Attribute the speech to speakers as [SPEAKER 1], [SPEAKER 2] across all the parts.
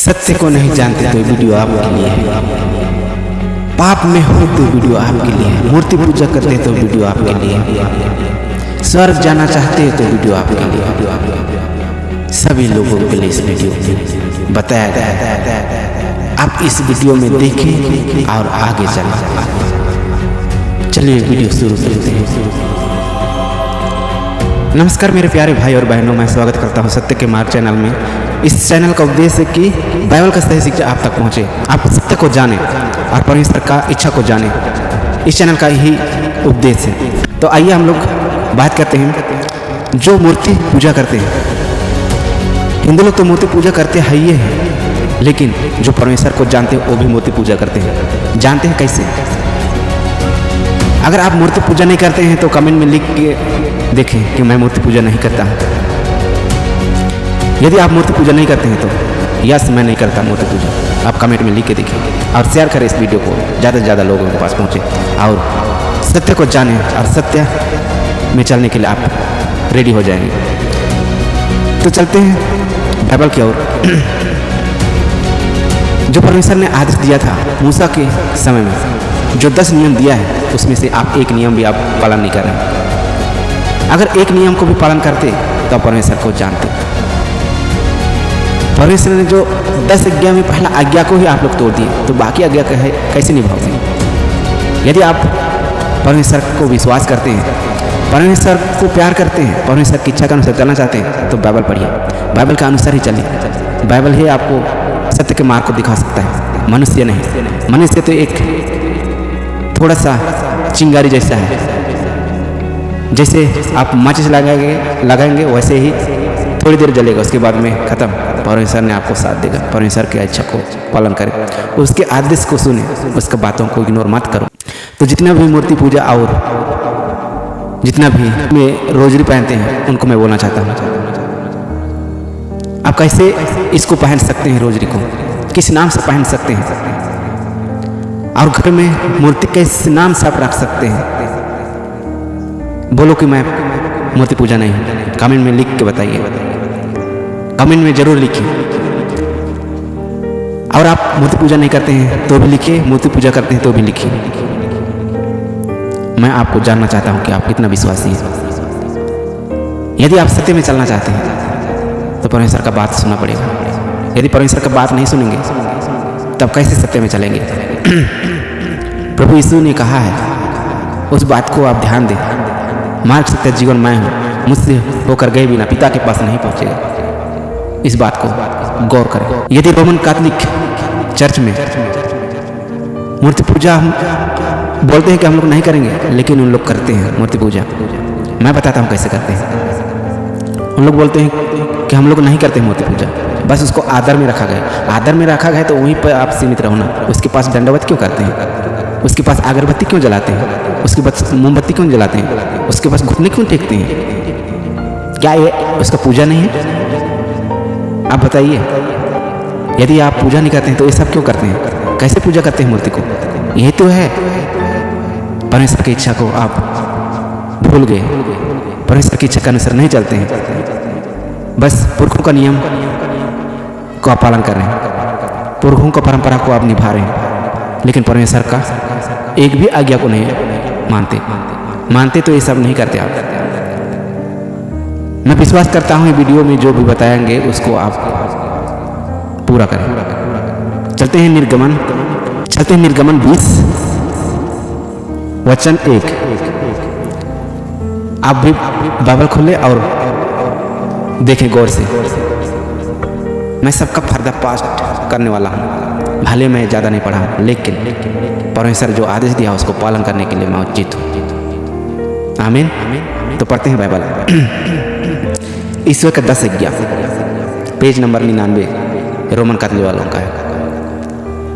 [SPEAKER 1] सत्य को नहीं जानते तो वीडियो आपके लिए है। पाप में हो तो वीडियो आपके लिए है। मूर्ति पूजा करते तो वीडियो आपके लिए है। स्वर्ग जाना चाहते हो तो वीडियो आपके लिए। सभी लोगों के लिए इस वीडियो बताया गया है। आप इस वीडियो में देखें और आगे चलें। चलिए वीडियो शुरू करते हैं। नमस्कार मेरे प्यारे भाई और बहनों, मैं स्वागत करता हूं सत्य के मार्ग चैनल में। इस चैनल का उद्देश्य है कि बाइबल का सही शिक्षा आप तक पहुंचे, आप सत्य को जानें और परमेश्वर का इच्छा को जानें। इस चैनल का यही उद्देश्य है। तो आइए हम लोग बात करते हैं जो मूर्ति पूजा करते हैं। हिंदू लोग तो मूर्ति पूजा करते हैं ही है, लेकिन जो परमेश्वर को जानते हैं वो भी मूर्ति पूजा करते हैं। जानते हैं कैसे? अगर आप मूर्ति पूजा नहीं करते हैं तो कमेंट में लिख के देखें कि मैं मूर्ति पूजा नहीं करता हूँ। यदि आप मूर्ति पूजा नहीं करते हैं तो यस, मैं नहीं करता मूर्ति पूजा, आप कमेंट में लिख के देखें और शेयर करें इस वीडियो को, ज़्यादा से ज़्यादा लोगों के पास पहुँचे और सत्य को जानें और सत्य में चलने के लिए आप रेडी हो जाएंगे। तो चलते हैं बाइबल की ओर। जो परमेश्वर ने आदेश दिया था मूसा के समय में, जो 10 नियम दिया है, उसमें से आप एक नियम भी आप पालन नहीं कर रहे। अगर एक नियम को भी पालन करते तो परमेश्वर को जानते। परमेश्वर ने जो 10 आज्ञा में पहला आज्ञा को ही आप लोग तोड़ दिए, तो बाकी आज्ञा कैसे निभाओगे? यदि आप परमेश्वर को विश्वास करते हैं, परमेश्वर को प्यार करते हैं, परमेश्वर की इच्छा के अनुसार चलना चाहते हैं, तो बाइबल पढ़िए, बाइबल के अनुसार ही चलिए। बाइबल ही आपको सत्य के मार्ग को दिखा सकता है, मनुष्य नहीं। मनुष्य तो एक थोड़ा सा चिंगारी जैसा है, जैसे आप माचिस लगाएंगे वैसे ही थोड़ी देर जलेगा, उसके बाद में खत्म। परमेश्वर ने आपको साथ देगा। परमेश्वर की इच्छा को पालन करें, उसके आदेश को सुने, उसके बातों को इग्नोर मत करो। तो जितना भी मूर्ति पूजा और जितना भी में रोजरी पहनते हैं, उनको मैं बोलना चाहता हूँ, आप कैसे इसको पहन सकते हैं? रोजरी को किस नाम से पहन सकते हैं? और घर में मूर्ति किस नाम से आप रख सकते हैं? बोलो कि मैं मूर्ति पूजा नहीं हूँ। कमेंट में लिख के बताइए, कमेंट में जरूर लिखिए। और आप मूर्ति पूजा नहीं करते हैं तो भी लिखिए, मूर्ति पूजा करते हैं तो भी लिखिए। मैं आपको जानना चाहता हूँ कि आप कितना विश्वासी हैं। यदि आप सत्य में चलना चाहते हैं तो परमेश्वर का बात सुनना पड़ेगा। यदि परमेश्वर का बात नहीं सुनेंगे तब कैसे सत्य में चलेंगे? प्रभु यीशु ने कहा है, उस बात को आप ध्यान दें, मार्ग सत्य जीवन मैं हूँ, मुझसे होकर गए बिना पिता के पास नहीं पहुँचेगा। इस बात को गौर करें। यदि रोमन कैथोलिक चर्च में मूर्ति पूजा हम बोलते हैं कि हम लोग नहीं करेंगे, लेकिन उन लोग करते हैं मूर्ति पूजा। मैं बताता हूँ कैसे करते हैं। उन लोग बोलते हैं कि हम लोग नहीं करते मूर्ति पूजा, बस उसको आदर में रखा गया। आदर में रखा गया तो वहीं पर आप सीमित रहो ना। उसके पास दंडवत क्यों करते हैं? उसके पास अगरबत्ती क्यों जलाते हैं? उसके पास मोमबत्ती क्यों जलाते हैं? उसके पास घुटने क्यों टेकते हैं? क्या ये उसका पूजा नहीं है? आप बताइए। यदि आप पूजा नहीं करते हैं तो ये सब क्यों करते हैं? कैसे पूजा करते हैं मूर्ति को? यही तो है, परमेश्वर की इच्छा को आप भूल गए, परमेश्वर की इच्छा के अनुसार नहीं चलते हैं। बस पुरखों का नियम को आप पालन कर रहे हैं, पुरखों का परंपरा को आप निभा रहे हैं, लेकिन परमेश्वर का एक भी आज्ञा को नहीं मानते तो ये सब नहीं करते आप। मैं विश्वास करता हूँ वीडियो में जो भी बताएंगे उसको आप पूरा करें। चलते हैं निर्गमन 20 वचन 1। आप भी बाइबल खोलें और देखें गौर से। मैं सबका पर्दाफाश करने वाला हूँ, भले मैं ज़्यादा नहीं पढ़ा हूँ, लेकिन परमेश्वर जो आदेश दिया उसको पालन करने के लिए मैं उचित हूँ। आमीन। तो पढ़ते हैं बाइबल। ईश्वर का 10 आज्ञा, पेज नंबर 99 रोमन कैथोलिक वालों का है,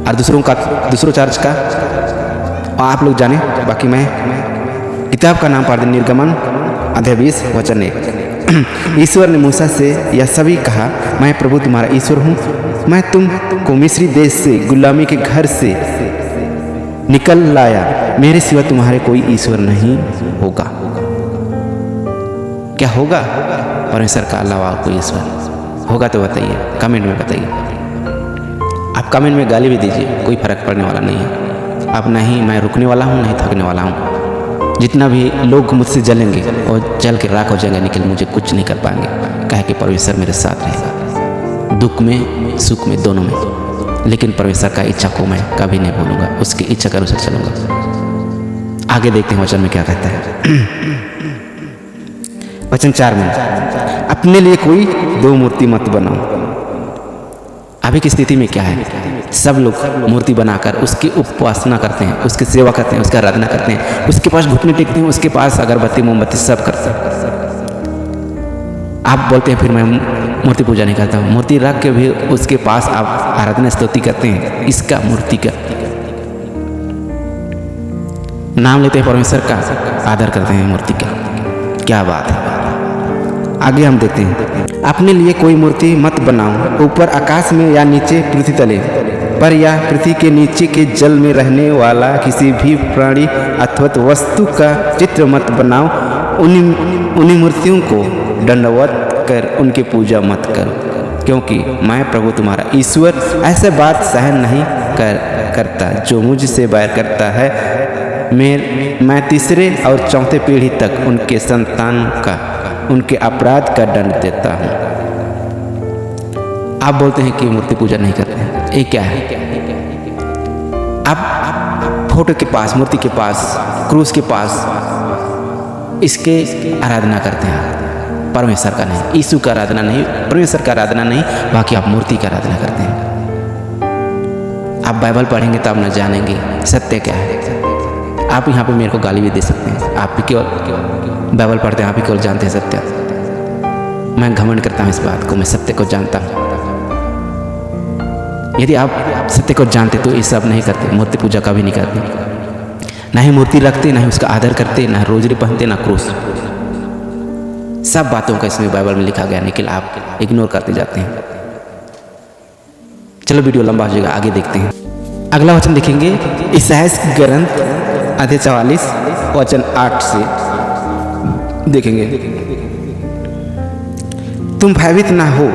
[SPEAKER 1] और दूसरों चर्च का आप लोग जाने। बाकी मैं किताब का नाम पढ़ दें। निर्गमन अध्याय 20 वचन 1। ईश्वर ने मूसा से यह सभी कहा, मैं प्रभु तुम्हारा ईश्वर हूँ, मैं तुमको मिस्री देश से गुलामी के घर से निकल लाया, मेरे सिवा तुम्हारे कोई ईश्वर नहीं होगा। क्या होगा? परमेश्वर का अलावा कोई ईश्वर होगा तो बताइए, कमेंट में बताइए। आप कमेंट में गाली भी दीजिए, कोई फर्क पड़ने वाला नहीं है। अब नहीं मैं रुकने वाला हूँ, नहीं थकने वाला हूँ। जितना भी लोग मुझसे जलेंगे और जल के राख हो जाएंगे, लेकिन मुझे कुछ नहीं कर पाएंगे, कहे कि परमेश्वर मेरे साथ रहेगा, दुख में सुख में दोनों में। लेकिन परमेश्वर का इच्छा को मैं कभी नहीं भूलूंगा, उसकी इच्छा के अनुसार चलूंगा। आगे देखते हैं वचन में क्या कहता है। वचन 4 में, अपने लिए कोई दो मूर्ति मत बनाओ। अभी की स्थिति में क्या है, सब लोग मूर्ति बनाकर उसकी उपासना करते हैं, उसकी सेवा करते हैं, उसका आराधना करते हैं, उसके पास घुटने टेकते हैं, उसके पास अगरबत्ती मोमबत्ती सब करते हैं। आप बोलते हैं फिर मैं मूर्ति पूजा नहीं करता हूँ। मूर्ति रख के भी उसके पास आप आराधना स्तुति करते हैं, इसका मूर्ति का नाम लेते हैं, परमेश्वर का आदर करते हैं मूर्ति का। क्या बात है। आगे हम देखते हैं, अपने लिए कोई मूर्ति मत बनाओ, ऊपर आकाश में या नीचे पृथ्वी तले पर या पृथ्वी के नीचे के जल में रहने वाला किसी भी प्राणी अथवा वस्तु का चित्र मत बनाओ। उन्हीं मूर्तियों को दंडवत कर उनकी पूजा मत करो, क्योंकि मैं प्रभु तुम्हारा ईश्वर ऐसे बात सहन नहीं करता। जो मुझसे बैर करता है मैं तीसरे और चौथे पीढ़ी तक उनके संतान का उनके अपराध का दंड देता हूँ। आप बोलते हैं कि मूर्ति पूजा नहीं करते हैं, ये क्या है? आप फोटो के पास, मूर्ति के पास, क्रूस के पास इसके आराधना करते हैं, परमेश्वर का नहीं, यीशु का आराधना नहीं, परमेश्वर का आराधना नहीं, बाकी आप मूर्ति का आराधना करते हैं। आप बाइबल पढ़ेंगे तब न जानेंगे सत्य क्या है। आप यहाँ पे मेरे को गाली भी दे सकते हैं, आप भी केवल बाइबल पढ़ते हैं, आप ही केवल जानते हैं सत्य। मैं घमंड करता हूँ इस बात को, मैं सत्य को जानता हूँ। यदि आप सत्य को जानते तो ये सब नहीं करते, मूर्ति पूजा कभी नहीं करते, ना ही मूर्ति रखते, ना ही उसका आदर करते, ना रोजरी पहनते, ना क्रूस। सब बातों का इसमें बाइबल में लिखा गया, लेकिन आप इग्नोर करते जाते हैं। चलो वीडियो लंबा हो जाएगा, आगे देखते हैं। अगला वचन देखेंगे, यशायाह ग्रंथ अध्याय 44 वचन 8 से देखेंगे। तुम भयभीत ना हो,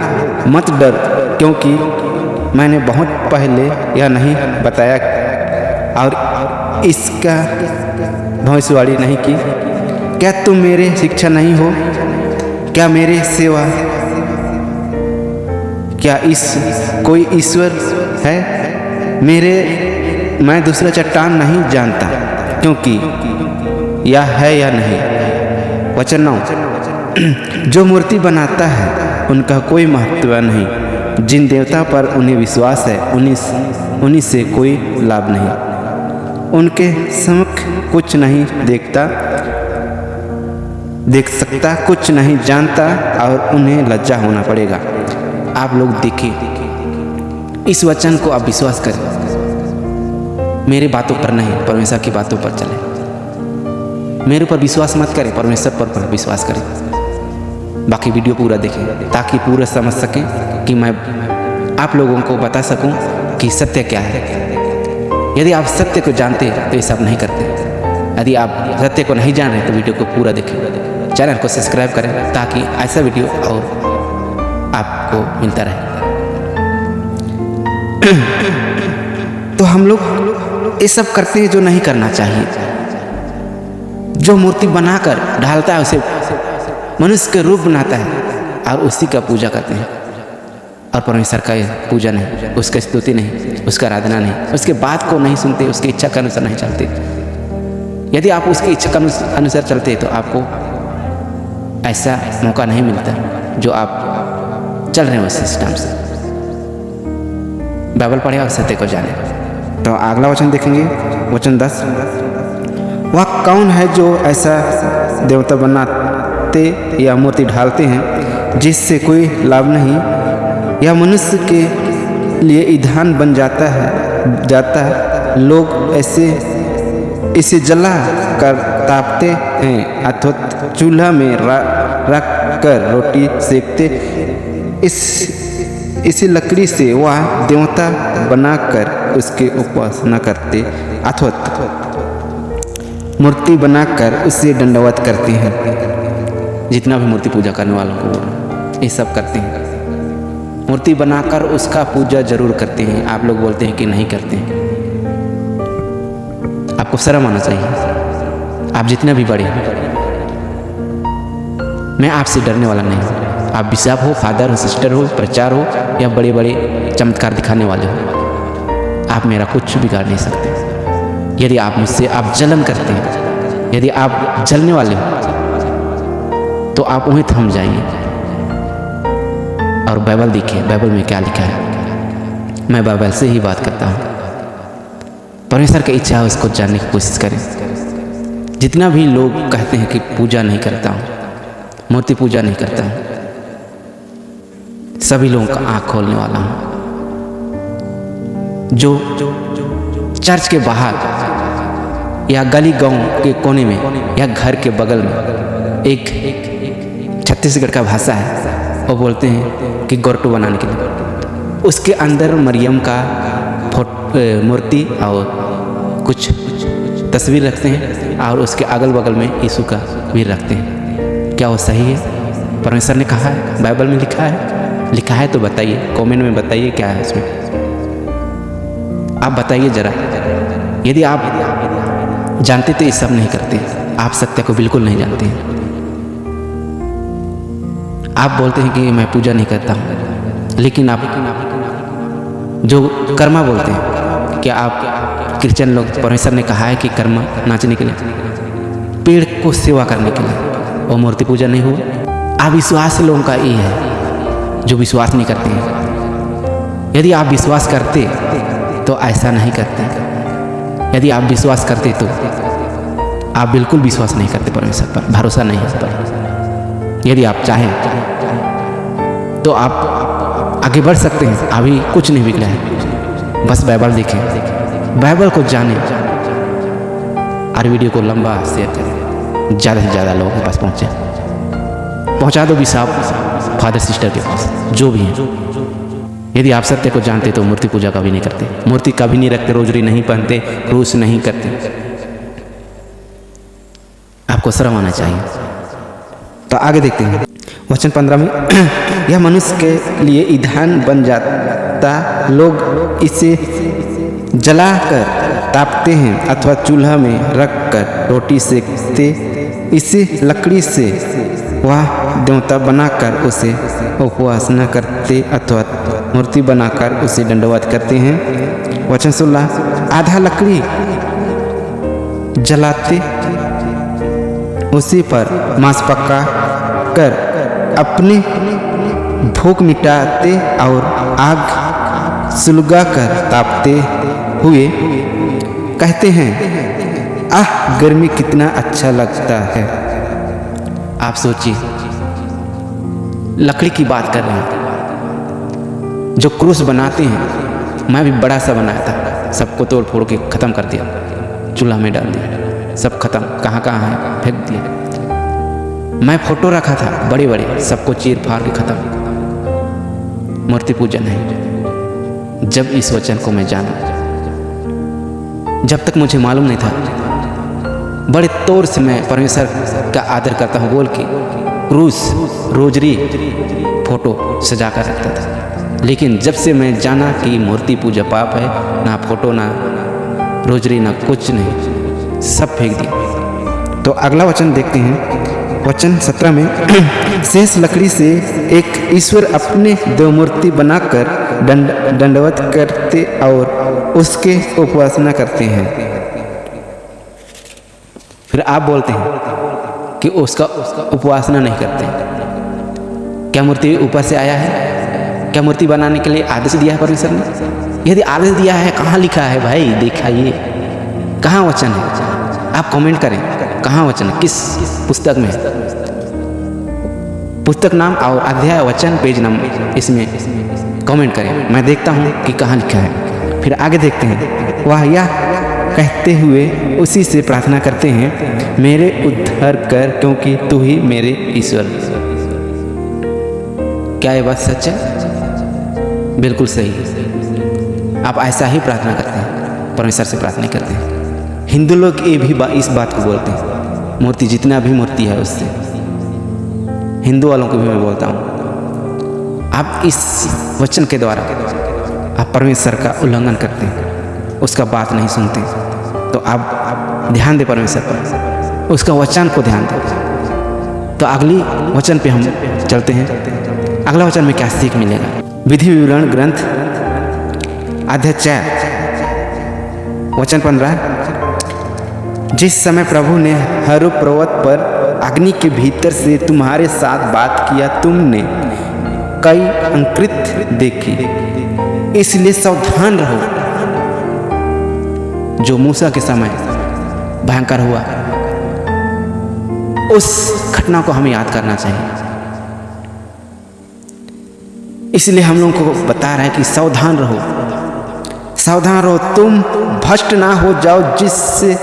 [SPEAKER 1] मत डर, क्योंकि मैंने बहुत पहले यह नहीं बताया और इसका भविष्यवाणी नहीं की। क्या तुम मेरे शिक्षा नहीं हो? क्या मेरे सेवा, क्या कोई ईश्वर है? मैं दूसरा चट्टान नहीं जानता, क्योंकि यह है या नहीं। वचन 9, जो मूर्ति बनाता है उनका कोई महत्व नहीं, जिन देवता पर उन्हें विश्वास है उन्हीं से कोई लाभ नहीं। उनके समक्ष कुछ नहीं देख सकता, कुछ नहीं जानता और उन्हें लज्जा होना पड़ेगा। आप लोग देखिए इस वचन को, आप विश्वास करें, मेरे बातों पर नहीं, परमेश्वर की बातों पर चले। मेरे ऊपर विश्वास मत करें, परमेश्वर पर विश्वास करें। बाकी वीडियो पूरा देखें ताकि पूरा समझ सकें कि मैं आप लोगों को बता सकूं कि सत्य क्या है। यदि आप सत्य को जानते तो ये सब नहीं करते। यदि आप सत्य को नहीं जान रहे तो वीडियो को पूरा देखें, चैनल को सब्सक्राइब करें ताकि ऐसा वीडियो और आपको मिलता रहे। तो हम लोग ये सब करते हैं जो नहीं करना चाहिए। जो मूर्ति बनाकर ढालता है उसे मनुष्य के रूप बनाता है और उसी का पूजा करते हैं, और परमेश्वर का पूजा नहीं, उसका स्तुति नहीं, उसका आराधना नहीं, उसके बात को नहीं सुनते, उसकी इच्छा के अनुसार नहीं चलते। यदि आप उसकी इच्छा के अनुसार चलते तो आपको ऐसा मौका नहीं मिलता जो आप चल रहे हैं उस सिस्टम से। बाइबल पढ़े और सत्य को जाने। तो अगला वचन देखेंगे, वचन 10, वह कौन है जो ऐसा देवता बनाते या मूर्ति ढालते हैं जिससे कोई लाभ नहीं? यह मनुष्य के लिए ईंधन बन जाता है। लोग इसे जला कर तापते हैं अथवा चूल्हा में रख कर रोटी सेकते। इसी लकड़ी से वह देवता बनाकर उसकी उपासना करते अथवा मूर्ति बनाकर उसे दंडवत करते हैं। जितना भी मूर्ति पूजा करने वालों को ये सब करते हैं, मूर्ति बनाकर उसका पूजा जरूर करते हैं। आप लोग बोलते हैं कि नहीं करते हैं। आपको शर्म आना चाहिए। आप जितने भी बड़े हैं, मैं आपसे डरने वाला नहीं हूँ। आप बिशप हो, फादर हो, सिस्टर हो, प्रचार हो या बड़े बड़े चमत्कार दिखाने वाले हो, आप मेरा कुछ बिगाड़ नहीं सकते। यदि आप मुझसे आप जलन करते हैं, यदि आप जलने वाले हो, तो आप वहीं थम जाइए और बाइबल देखिए, बाइबल में क्या लिखा है। मैं बाइबल से ही बात करता हूँ। परमेश्वर की इच्छा है उसको जानने की कोशिश करें। जितना भी लोग कहते हैं कि पूजा नहीं करता हूँ, मूर्ति पूजा नहीं करता हूँ, सभी लोगों का आँख खोलने वाला हूँ। जो चर्च के बाहर या गली गांव के कोने में या घर के बगल में एक छत्तीसगढ़ का भाषा है, वो बोलते हैं कि गोरटू बनाने के लिए उसके अंदर मरियम का मूर्ति और कुछ तस्वीर रखते हैं और उसके अगल बगल में यीशु का भी रखते हैं। क्या वो सही है? परमेश्वर ने कहा है, बाइबल में लिखा है? लिखा है तो बताइए, कमेंट में बताइए क्या है उसमें। आप बताइए जरा। यदि आप जानते तो ये सब नहीं करते। आप सत्य को बिल्कुल नहीं जानते। आप बोलते हैं कि मैं पूजा नहीं करता हूँ, लेकिन आप जो कर्मा बोलते हैं, क्या आप क्रिश्चियन लोग, परमेश्वर ने कहा है कि कर्मा नाचने के लिए, पेड़ को सेवा करने के लिए, और मूर्ति पूजा नहीं हुआ। अविश्वास लोगों का ये है जो विश्वास नहीं करते हैं। यदि आप विश्वास करते तो ऐसा नहीं करते। यदि आप विश्वास करते तो आप बिल्कुल विश्वास नहीं करते परमेश्वर पर, भरोसा नहीं है पर। यदि आप चाहें तो आप आगे बढ़ सकते हैं। अभी कुछ नहीं बिगड़ा है, बस बाइबल देखें, बाइबल को जानें और वीडियो को लंबा शेयर करें, ज़्यादा से ज़्यादा लोगों के पास पहुँचा दो। बिशप, फादर, सिस्टर के पास, जो भी हैं। यदि आप सत्य को जानते तो मूर्ति पूजा कभी नहीं करते, मूर्ति कभी नहीं रखते, रोजरी नहीं पहनते, क्रूस नहीं करते। आपको शर्म आना चाहिए। तो आगे देखते हैं वचन 15 में यह मनुष्य के लिए ईंधन बन जाता, लोग इसे जलाकर तापते हैं अथवा चूल्हा में रखकर रोटी सेकते। इसे लकड़ी से वह देवता बनाकर उसे उपासना करते अथवा मूर्ति बनाकर उसे दंडवत करते हैं। वचन 16 आधा लकड़ी जलाते, उसी पर मांस पका कर अपने भूख मिटाते और आग सुलगा कर तापते हुए कहते हैं, आह गर्मी कितना अच्छा लगता है। आप सोचिए, लकड़ी की बात कर रहे हैं। जो क्रूस बनाते हैं, मैं भी बड़ा सा बनाया था, सबको तोड़ फोड़ के ख़त्म कर दिया, चूल्हा में डाल दिया, सब खत्म, कहाँ कहाँ है फेंक दिया। मैं फोटो रखा था बड़े बड़े, सबको चीर फाड़ के खत्म। मूर्ति पूजन है। जब इस वचन को मैं जाना, जब तक मुझे मालूम नहीं था, बड़े तौर से मैं परमेश्वर का आदर करता हूँ बोल के क्रूस, रोजरी, फोटो सजा कर रखता था। लेकिन जब से मैं जाना कि मूर्ति पूजा पाप है, ना फोटो, ना रोजरी, ना कुछ नहीं, सब फेंक दिया। तो अगला वचन देखते हैं, वचन 17 में शेष लकड़ी से एक ईश्वर अपने देव मूर्ति बनाकर दंडवत करते और उसके उपासना करते हैं। फिर आप बोलते हैं कि उसका उपासना नहीं करते। क्या मूर्ति ऊपर से आया है? क्या मूर्ति बनाने के लिए आदेश दिया है परमेश्वर ने? यदि आदेश दिया है, कहाँ लिखा है भाई? दिखाइए, कहाँ वचन है? आप कमेंट करें, कहाँ वचन है, किस पुस्तक में? पुस्तक नाम और अध्याय, वचन, पेज नंबर इसमें कमेंट करें, मैं देखता हूँ कि कहाँ लिखा है। फिर आगे देखते हैं, वह यह कहते हुए उसी से प्रार्थना करते हैं, मेरे उद्धार कर क्योंकि तू ही मेरे ईश्वर। क्या ये बात सच है? बिल्कुल सही। आप ऐसा ही प्रार्थना करते हैं, परमेश्वर से प्रार्थना करते हैं। हिंदू लोग ये भी इस बात को बोलते हैं, मूर्ति जितना भी मूर्ति है उससे, हिंदू वालों को भी मैं बोलता हूँ, आप इस वचन के द्वारा आप परमेश्वर का उल्लंघन करते हैं, उसका बात नहीं सुनते, तो आप ध्यान दें परमेश्वर पर, उसका वचन को ध्यान दें। तो अगली वचन पे हम चलते हैं। अगला वचन में क्या सीख मिलेगा? विधि विवरण ग्रंथ अध्याय 4 वचन 15। जिस समय प्रभु ने हर पर्वत पर अग्नि के भीतर से तुम्हारे साथ बात किया, तुमने कई अंकृत देखी, इसलिए सावधान रहो। जो मूसा के समय भयंकर हुआ, उस घटना को हमें याद करना चाहिए। इसलिए हम लोगों को बता रहा है कि सावधान रहो, सावधान रहो, तुम भ्रष्ट ना हो जाओ, जिससे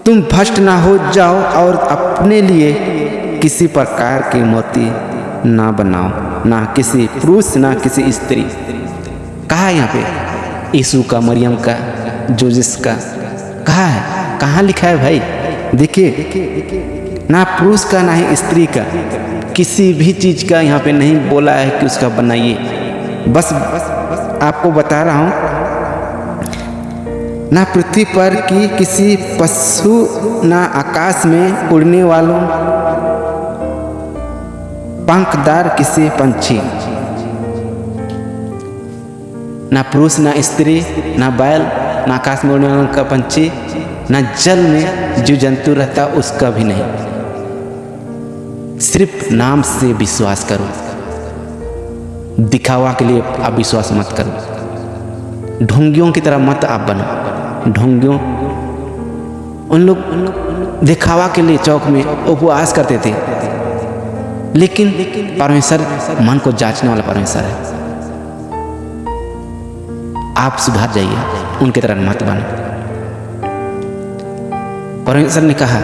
[SPEAKER 1] तुम भ्रष्ट ना हो जाओ और अपने लिए किसी प्रकार की मूर्ति ना बनाओ, ना किसी पुरुष ना किसी स्त्री। कहा है यहाँ पे? यीशु का, मरियम का, जोजिस का कहा है? कहाँ लिखा है भाई? देखिए, ना पुरुष का ना ही स्त्री का, किसी भी चीज का यहाँ पे नहीं बोला है कि उसका बनाइए। बस आपको बता रहा हूँ, ना पृथ्वी पर की किसी पशु, ना आकाश में उड़ने वालों, पंखदार किसी पंछी, ना पुरुष ना स्त्री, ना बैल, ना आकाश में उड़ने वालों का पंछी, ना जल में जो जंतु रहता उसका भी नहीं। सिर्फ नाम से विश्वास करो, दिखावा के लिए आप विश्वास मत करो। ढोंगियों की तरह मत आप बनो। ढोंगियों, उन लोग दिखावा के लिए चौक में उपवास करते थे, लेकिन परमेश्वर मन को जांचने वाला परमेश्वर है। आप सुधार जाइए, उनकी तरह मत बनो। परमेश्वर ने कहा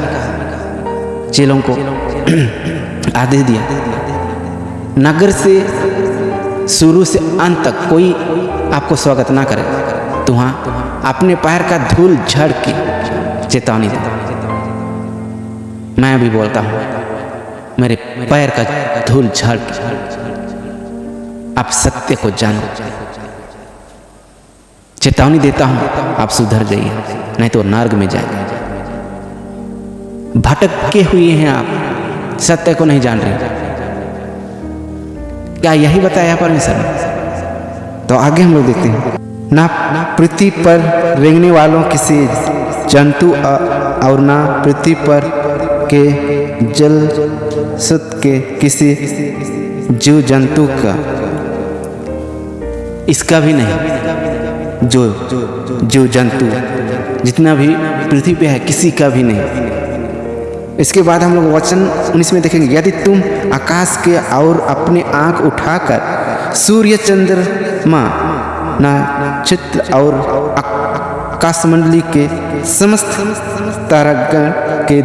[SPEAKER 1] चेलों को आदेश दिया, नगर से शुरू से अंत तक कोई आपको स्वागत ना करे, तो वहाँ अपने पैर का धूल झड़ के चेतावनी दे। मैं भी बोलता हूँ, मेरे पैर का धूल झड़ के आप सत्य को जानो, चेतावनी देता हूँ, आप सुधर जाइए, नहीं तो नर्क में जाएंगे। भटके हुए हैं आप, सत्य को नहीं जान रहे। क्या यही बताया परमेश्वर ने? तो आगे हम लोग देखते हैं, ना पृथ्वी पर रेंगने वालों किसी जंतु और ना पृथ्वी पर के जल सुत के किसी जीव जंतु का, इसका भी नहीं। जो जीव जंतु जितना भी पृथ्वी पे है, किसी का भी नहीं। इसके बाद हम लोग वचन 19 में देखेंगे, यदि तुम आकाश के और अपने आंख उठाकर सूर्य चंद्रमा नक्षत्र और आकाशमंडली के समस्त तारागण के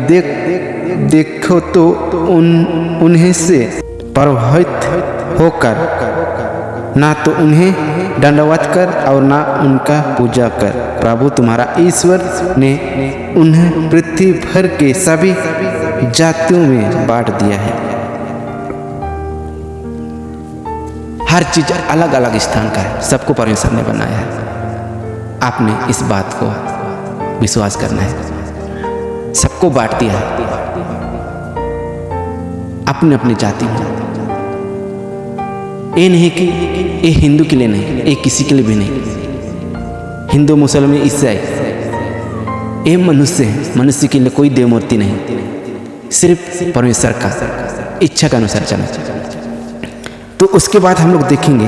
[SPEAKER 1] देखो तो उन्हें से प्रभावित होकर ना तो उन्हें दंडवत कर और ना उनका पूजा कर। प्रभु तुम्हारा ईश्वर ने उन्हें पृथ्वी भर के सभी जातियों में बांट दिया है। हर चीज अलग अलग स्थान का है, सबको परमेश्वर ने बनाया है। आपने इस बात को विश्वास करना है। सबको बांट दिया है अपने अपनी जाति में। ये नहीं कि ये हिंदू के लिए नहीं, ये किसी के लिए भी नहीं। हिंदू, मुसलमान, ईसाई, ये मनुष्य है। मनुष्य के लिए कोई देव मूर्ति नहीं, सिर्फ परमेश्वर का इच्छा के अनुसार चलना। तो उसके बाद हम लोग देखेंगे,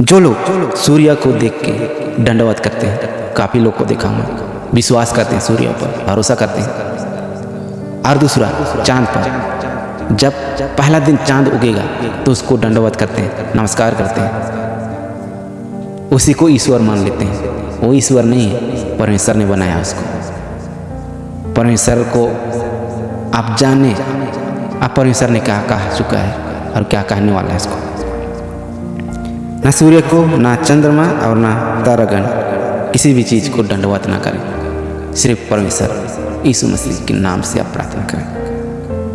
[SPEAKER 1] जो लोग सूर्य को देख के दंडवत करते हैं, काफी लोग को देखा हूँ, विश्वास करते हैं, सूर्य पर भरोसा करते हैं। और दूसरा, चांद पर जब पहला दिन चांद उगेगा तो उसको दंडवत करते हैं, नमस्कार करते हैं, उसी को ईश्वर मान लेते हैं। वो ईश्वर नहीं है, परमेश्वर ने बनाया उसको। परमेश्वर को आप जाने, आप परमेश्वर ने क्या कहा चुका है और क्या कहने वाला है इसको। ना सूर्य को, ना चंद्रमा और ना तारागण, किसी भी चीज को दंडवत ना करें। सिर्फ परमेश्वर यीशु मसीह के नाम से आप प्रार्थना करें।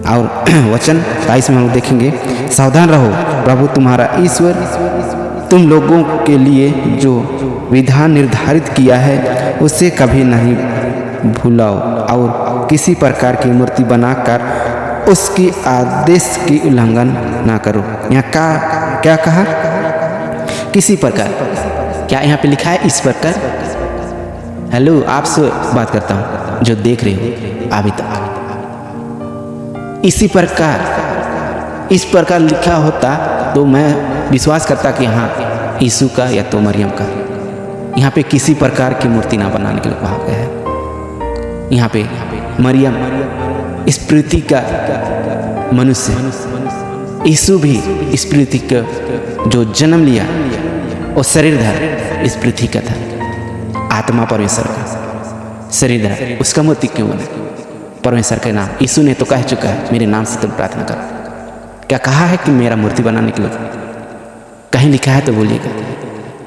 [SPEAKER 1] और वचन 22 में हम लोग देखेंगे, सावधान रहो, प्रभु तुम्हारा ईश्वर तुम लोगों के लिए जो विधान निर्धारित किया है उसे कभी नहीं भूलाओ और किसी प्रकार की मूर्ति बनाकर उसकी आदेश की उल्लंघन ना करो। यहाँ क्या कहा? किसी प्रकार। क्या यहाँ पे लिखा है इस प्रकार? हेलो, आपसे बात करता हूँ जो देख रहे हो अभी तक। इसी प्रकार, इस प्रकार लिखा होता तो मैं विश्वास करता कि हाँ यीशु का या तो मरियम का। यहाँ पे किसी प्रकार की मूर्ति ना बनाने के लिए कहा गया है। यहाँ पे मरियम इस पृथ्वी का मनुष्य, यीशु भी इस पृथ्वी का जो जन्म लिया और शरीरधर इस पृथ्वी का था। आत्मा परमेश्वर का, शरीरधर उसका मूर्ति क्यों बने? परमेश्वर के नाम, यीशु ने तो कह चुका है मेरे नाम से तुम प्रार्थना करो। क्या कहा है कि मेरा मूर्ति बनाने के लिए? कहीं लिखा है तो बोलिएगा।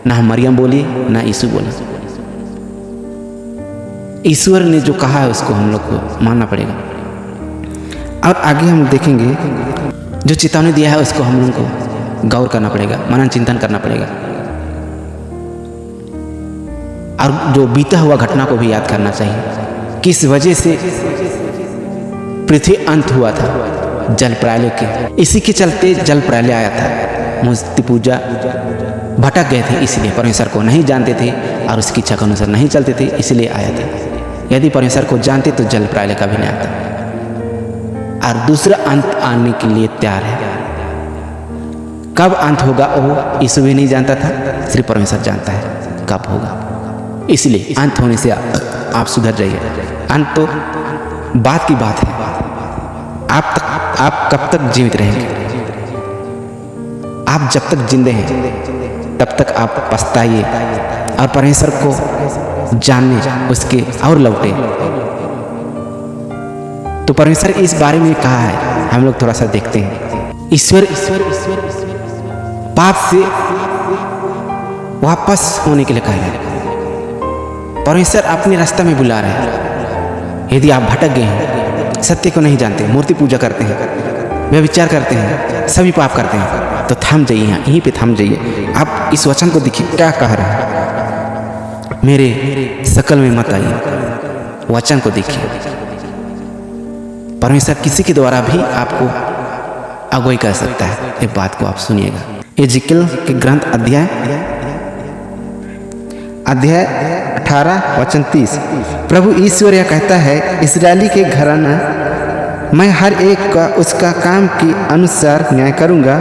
[SPEAKER 1] ना मरियम बोली ना यीशु बोला। ईश्वर ने जो कहा है उसको हम लोग को मानना पड़ेगा। और आगे हम देखेंगे जो चेतावनी दिया है उसको हम लोग को गौर करना पड़ेगा, मनन चिंतन करना पड़ेगा। और जो बीता हुआ घटना को भी याद करना चाहिए। किस वजह से पृथ्वी अंत हुआ था? जल प्रलय के। इसी के चलते जल प्रलय आया था। मूर्ति पूजा भटक गए थे, इसलिए परमेश्वर को नहीं जानते थे और उसकी इच्छा के अनुसार नहीं चलते थे, इसलिए आया था। यदि परमेश्वर को जानते तो जल प्रलय कभी नहीं आता। और दूसरा अंत आने के लिए तैयार है। कब अंत होगा वो यीशु भी नहीं जानता था, सिर्फ परमेश्वर जानता है कब होगा। इसलिए अंत होने से आप सुधर जाइए। अंत तो बात की बात है। आप कब तक जीवित रहेंगे? आप जब तक जिंदे हैं तब तक आप पछताइए और परमेश्वर को जानने उसके और लौटे। तो परमेश्वर इस बारे में कहा है, हम लोग थोड़ा सा देखते हैं। ईश्वर पाप से वापस होने के लिए कह रहे हैं। परमेश्वर अपने रास्ते में बुला रहे हैं। यदि आप भटक गए हैं, सत्य को नहीं जानते, मूर्ति पूजा करते हैं, व्यभिचार करते हैं, सभी पाप करते हैं, तो थम जाइए, यहाँ यहीं पे थम जाइए। आप इस वचन को देखिए क्या कह रहा है, मेरे शकल में मत आइए। वचन को देखिए। परमेश्वर किसी के द्वारा भी आपको अगुवाई कर सकता है। ये बात को आप सुनिएगा। एजिकल के ग्रंथ अध्याय 18 वचन 30, प्रभु ईश्वर यह कहता है, इस्राएली के घराना मैं हर एक का उसका काम के अनुसार न्याय करूंगा।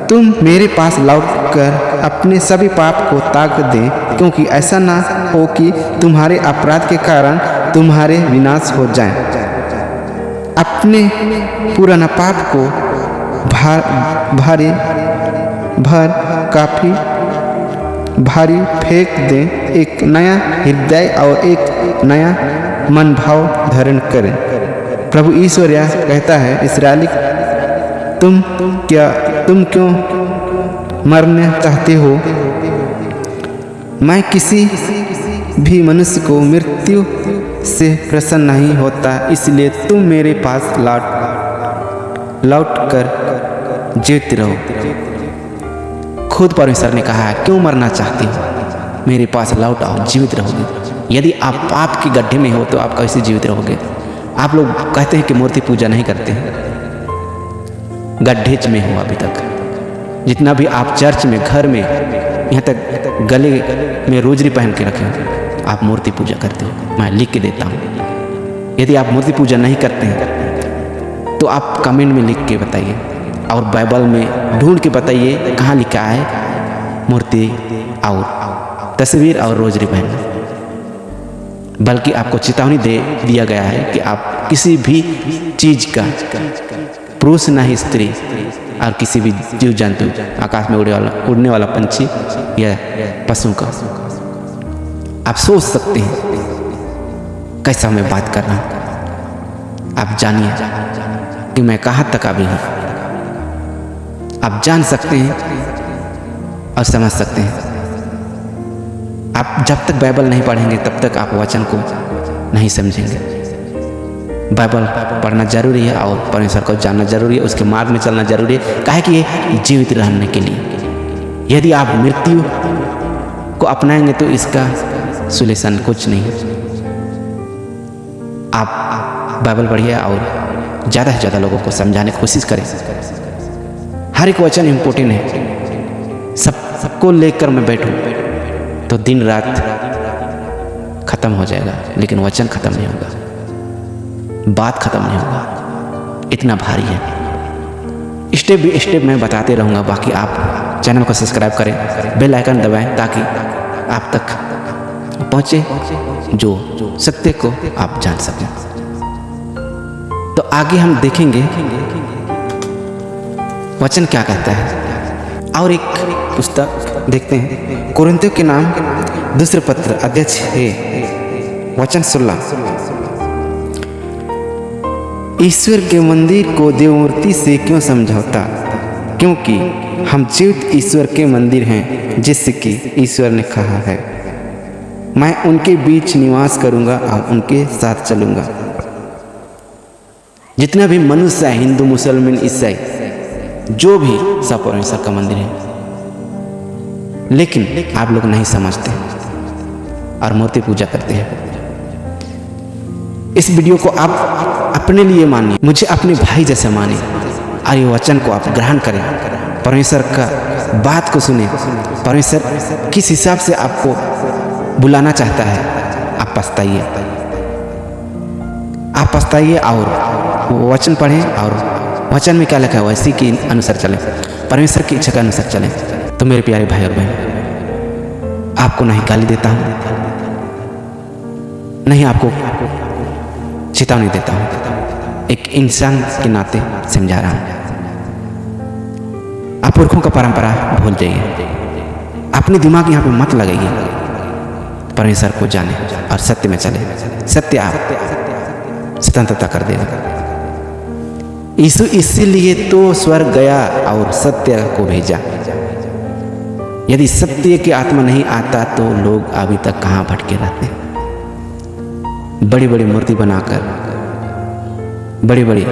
[SPEAKER 1] तुम मेरे पास लौटकर अपने सभी पाप को त्याग दें, क्योंकि ऐसा ना हो कि तुम्हारे अपराध के कारण तुम्हारे विनाश हो जाएं। अपने पुराना पाप को काफी भारी फेंक दें, एक नया हृदय और एक नया मन भाव धारण करें। प्रभु ईश्वर यह कहता है, इस्राएली तुम क्यों मरना चाहते हो? मैं किसी भी मनुष्य को मृत्यु से प्रसन्न नहीं होता, इसलिए तुम मेरे पास लौट कर जीवित रहो। खुद परमेश्वर ने कहा है, क्यों मरना चाहते हो? मेरे पास लौट आओ, जीवित रहोगे। यदि आप पाप के गड्ढे में हो तो आप कैसे जीवित रहोगे? आप लोग कहते हैं कि मूर्ति पूजा नहीं करते हैं, गड्ढे में हो अभी तक। जितना भी आप चर्च में, घर में, यहाँ तक गले में रोजरी पहन के रखे हो, आप मूर्ति पूजा करते हो। मैं लिख के देता हूँ। यदि आप मूर्ति पूजा नहीं करते हैं तो आप कमेंट में लिख के बताइए, और बाइबल में ढूंढ के बताइए कहाँ लिखा है मूर्ति और तस्वीर और रोजरी पहनना। बल्कि आपको चेतावनी दिया गया है कि आप किसी भी चीज का, पुरुष ना ही स्त्री, और किसी भी जीव जंतु, आकाश में उड़ने वाला पंछी या पशु का, आप सोच सकते हैं कैसा मैं बात कर रहा हूं। आप जानिए कि मैं कहाँ तक अभी हूं। आप जान सकते हैं और समझ सकते हैं। आप जब तक बाइबल नहीं पढ़ेंगे तब तक आप वचन को नहीं समझेंगे। बाइबल पढ़ना जरूरी है और परमेश्वर को जानना जरूरी है, उसके मार्ग में चलना जरूरी है। काहे कि ये जीवित रहने के लिए। यदि आप मृत्यु को अपनाएंगे तो इसका सॉल्यूशन कुछ नहीं है। आप बाइबल पढ़िए और ज़्यादा से ज़्यादा लोगों को समझाने की कोशिश करें। हर एक वचन इम्पोर्टेंट है। सबको लेकर मैं बैठूं तो दिन रात खत्म हो जाएगा, लेकिन वचन खत्म नहीं होगा, बात खत्म नहीं होगा, इतना भारी है। स्टेप बाय स्टेप मैं बताते रहूँगा। बाकी आप चैनल को सब्सक्राइब करें, बेल आइकन दबाएं ताकि आप तक पहुँचे जो सत्य को आप जान सकें। तो आगे हम देखेंगे वचन क्या कहता है। और एक पुस्तक देखते हैं, कुरिन्थियों के नाम दूसरे पत्र अध्याय 6 वचन 16। ईश्वर के मंदिर को देवमूर्ति से क्यों समझौता, क्योंकि हम जीवित ईश्वर के मंदिर हैं, जिससे कि ईश्वर ने कहा है, मैं उनके बीच निवास करूंगा और उनके साथ चलूंगा। जितना भी मनुष्य है, हिंदू मुसलमान ईसाई जो भी, सब परमेश्वर का मंदिर है। लेकिन आप लोग नहीं समझते और मूर्ति पूजा करते हैं। इस वीडियो को आप अपने लिए मानिए, मुझे अपने भाई जैसे मानिए और ये वचन को आप ग्रहण करें। परमेश्वर का बात को सुने। परमेश्वर किस हिसाब से आपको बुलाना चाहता है, आप पछताइए और वचन पढ़ें और वचन में क्या लिखा है वैसे के अनुसार चलें, परमेश्वर की इच्छा के अनुसार चलें। तो मेरे प्यारे भाई और बहन, आपको नहीं गाली देता हूँ, नहीं आपको चेतावनी देता हूँ, एक इंसान के नाते समझा रहा हूँ। आप पुरखों का परंपरा भूल जाइए, अपने दिमाग यहाँ पे मत लगाइए, परमेश्वर को जाने और सत्य में चले। सत्य आप स्वतंत्रता कर देगा। यीशु इसीलिए तो स्वर्ग गया और सत्य को भेजा। यदि सत्य की आत्मा नहीं आता तो लोग अभी तक कहाँ भटके रहते, बड़ी बड़ी मूर्ति बनाकर, बड़ी बड़ी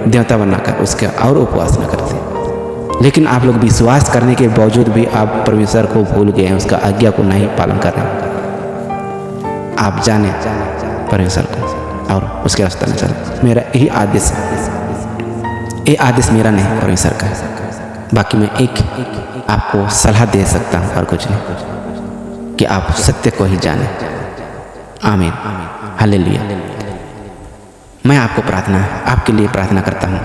[SPEAKER 1] देवता बनाकर उसके और उपवास न करते। लेकिन आप लोग विश्वास करने के बावजूद भी आप परमेश्वर को भूल गए हैं, उसका आज्ञा को नहीं पालन कर रहे हैं। आप जाने परमेश्वर को और उसके रास्ते में चले। मेरा यही आदेश है। ये आदेश मेरा नहीं, परमेश्वर का है। बाकी मैं एक आपको सलाह दे सकता हूँ और कुछ नहीं, कि आप सत्य को ही जाने। आमीन, हालेलुया। मैं आपके लिए प्रार्थना करता हूँ।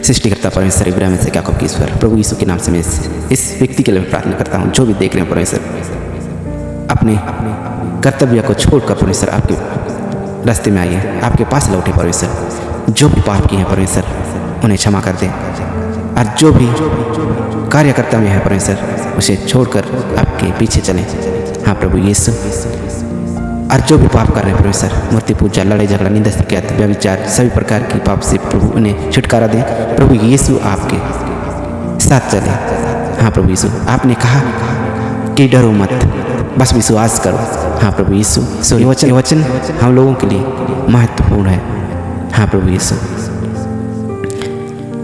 [SPEAKER 1] सृष्टिकर्ता परमेश्वर, इब्राहिम से क्या कब ईश्वर, प्रभु यीशु के नाम से मैं इस व्यक्ति के लिए प्रार्थना करता हूँ जो भी देख रहे हैं परमेश्वर। अपने कर्तव्य को छोड़कर परमेश्वर आपके रास्ते में आइए, आपके पास लौटे परमेश्वर। जो भी पाप किए हैं परमेश्वर उन्हें क्षमा कर दें, और जो भी कार्यकर्ता में है परमेश्वर उसे छोड़कर आपके पीछे चलें। हाँ प्रभु यीशु, और जो भी पाप कर रहे हैं परमेश्वर, मूर्ति पूजा, लड़ाई झगड़ा, निंदा, शिकायत, व्यभिचार, सभी प्रकार की पाप से प्रभु उन्हें छुटकारा दें। प्रभु यीशु आपके साथ चले। हाँ प्रभु यीशु, आपने कहा कि डरो मत, बस विश्वास करो। हाँ प्रभु यीशु, सो ये वचन हम लोगों के लिए महत्वपूर्ण है। हाँ प्रभु यीशु,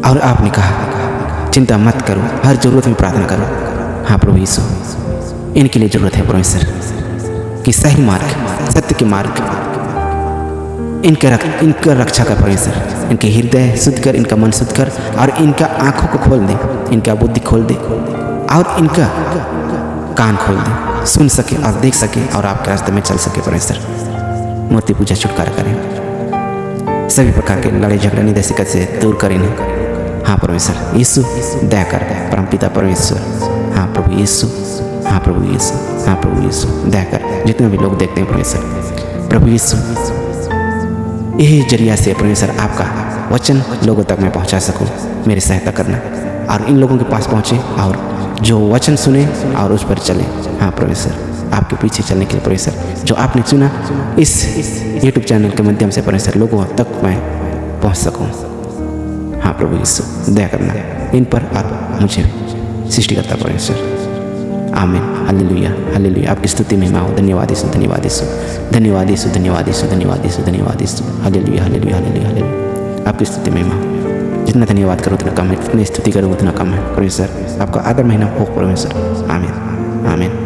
[SPEAKER 1] और आपने कहा चिंता मत करो, हर जरूरत में प्रार्थना करो। हाँ प्रभु यीशु, इनके लिए जरूरत है परमेश्वर कि सही मार्ग, सत्य के मार्ग, इनका रक्षा कर परमेश्वर। इनके हृदय शुद्ध कर, इनका मन शुद्ध कर, और इनका आंखों को खोल दे, इनका बुद्धि खोल दे, और इनका कान खोल दे, सुन सके और देख सके और आपके रास्ते में चल सके परमेश्वर। मूर्ति पूजा छुटकारा करें, सभी प्रकार के लड़ाई झगड़े, निंदा, शिकायत से दूर करें। हाँ परमेश्वर यीशु, दया कर परमपिता परमेश्वर। हाँ प्रभु यीशु, हाँ प्रभु यीशु, हाँ प्रभु यीशु, दया कर जितने भी लोग देखते हैं परमेश्वर। प्रभु यीशु, यही जरिया से परमेश्वर आपका वचन लोगों तक मैं पहुंचा सकूं, मेरी सहायता करना, और इन लोगों के पास पहुंचे और जो वचन सुने और उस पर चले। हाँ परमेश्वर, आपके पीछे चलने के लिए परमेश्वर, जो आपने चुना इस YouTube चैनल के माध्यम से परमेश्वर लोगों तक मैं पहुंच सकूं। हाँ प्रभु यीशु, दया करना इन पर और मुझे, सृष्टिकर्ता परमेश्वर। आमीन। Hallelujah hallelujah. आपकी स्तुति महिमा हो। धन्यवाद यीशु, धन्यवाद यीशु, धन्यवाद यीशु, धन्यवाद यीशु, धन्यवाद यीशु, धन्यवाद Yeshu. Hallelujah hallelujah hallelujah hallelujah. आपकी स्तुति महिमा हो। जितना धन्यवाद करो उतना कम है, जितनी स्तुति करो उतना कम है। परमेश्वर आपका आदर महीना हो परमेश्वर। आमीन आमीन।